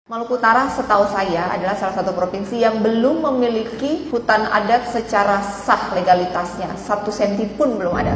Maluku Utara setahu saya adalah salah satu provinsi yang belum memiliki hutan adat secara sah legalitasnya. 1 senti pun belum ada.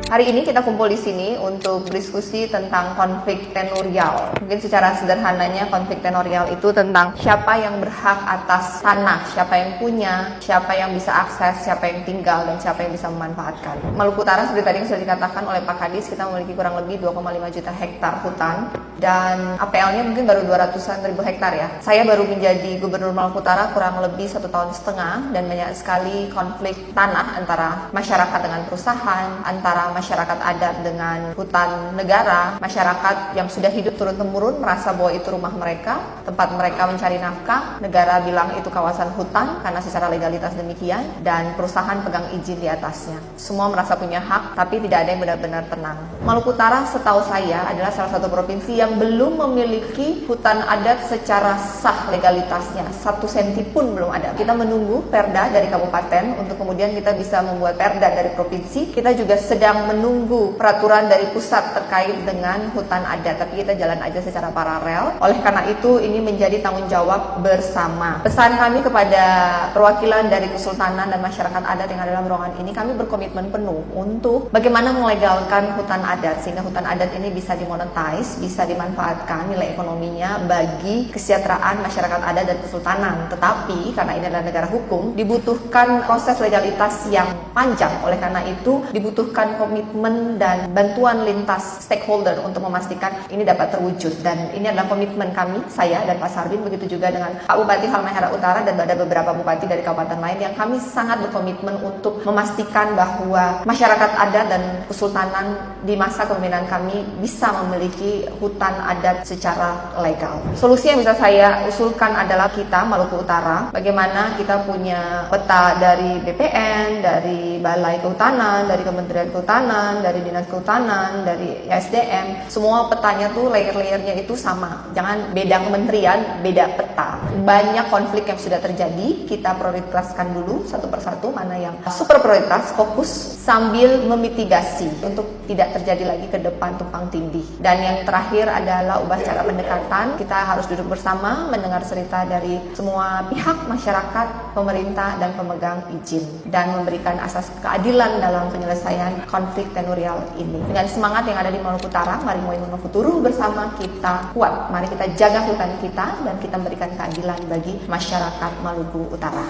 Hari ini kita kumpul di sini untuk berdiskusi tentang konflik tenurial. Mungkin secara sederhananya konflik tenurial itu tentang siapa yang berhak atas tanah, siapa yang punya, siapa yang bisa akses, siapa yang tinggal, dan siapa yang bisa memanfaatkan. Maluku Utara seperti tadi yang sudah dikatakan oleh Pak Kadis, kita memiliki kurang lebih 2,5 juta hektar hutan dan APL-nya mungkin baru 200-an ribu hektar ya. Saya baru menjadi Gubernur Maluku Utara kurang lebih 1,5 tahun dan banyak sekali konflik tanah antara masyarakat dengan perusahaan, antara masyarakat adat dengan hutan negara, masyarakat yang sudah hidup turun-temurun merasa bahwa itu rumah mereka, tempat mereka mencari nafkah, negara bilang itu kawasan hutan karena secara legalitas demikian, dan perusahaan pegang izin di atasnya. Semua merasa punya hak, tapi tidak ada yang benar-benar tenang. Maluku Utara setahu saya adalah salah satu provinsi yang belum memiliki hutan adat secara sah legalitasnya. 1 senti pun belum ada. Kita menunggu perda dari kabupaten untuk kemudian kita bisa membuat perda dari provinsi. Kita juga sedang menunggu peraturan dari pusat terkait dengan hutan adat, tapi kita jalan aja secara paralel. Oleh karena itu ini menjadi tanggung jawab bersama. Pesan kami kepada perwakilan dari Kesultanan dan masyarakat adat yang ada dalam ruangan ini, kami berkomitmen penuh untuk bagaimana melegalkan hutan adat sehingga hutan adat ini bisa dimonetize, bisa dimanfaatkan nilai ekonominya bagi kesejahteraan masyarakat adat dan Kesultanan. Tetapi karena ini adalah negara hukum, dibutuhkan proses legalitas yang panjang. Oleh karena itu dibutuhkan komitmen dan bantuan lintas stakeholder untuk memastikan ini dapat terwujud, dan ini adalah komitmen kami, saya dan Pak Sarbin, begitu juga dengan Pak Bupati Halmahera Utara dan ada beberapa bupati dari kabupaten lain yang kami sangat berkomitmen untuk memastikan bahwa masyarakat adat dan Kesultanan di masa kepemimpinan kami bisa memiliki hutan adat secara legal. Solusi yang bisa saya usulkan adalah kita Maluku Utara, bagaimana kita punya peta dari BPN, dari Balai Kehutanan, dari Kementerian Kehutanan, dari Dinas Kehutanan, dari SDM, semua petanya tuh layer-layernya itu sama. Jangan beda kementerian, beda peta. Banyak konflik yang sudah terjadi, kita prioritaskan dulu satu persatu mana yang super prioritas, fokus sambil memitigasi untuk tidak terjadi lagi ke depan tumpang tindih. Dan yang terakhir adalah ubah cara pendekatan. Kita harus duduk bersama, mendengar cerita dari semua pihak, masyarakat, pemerintah, dan pemegang izin, dan memberikan asas keadilan dalam penyelesaian konflik tenurial ini. Dengan semangat yang ada di Maluku Utara, mari Moimono Futuru bersama kita kuat. Mari kita jaga hutan kita dan kita memberikan keadilan bagi masyarakat Maluku Utara.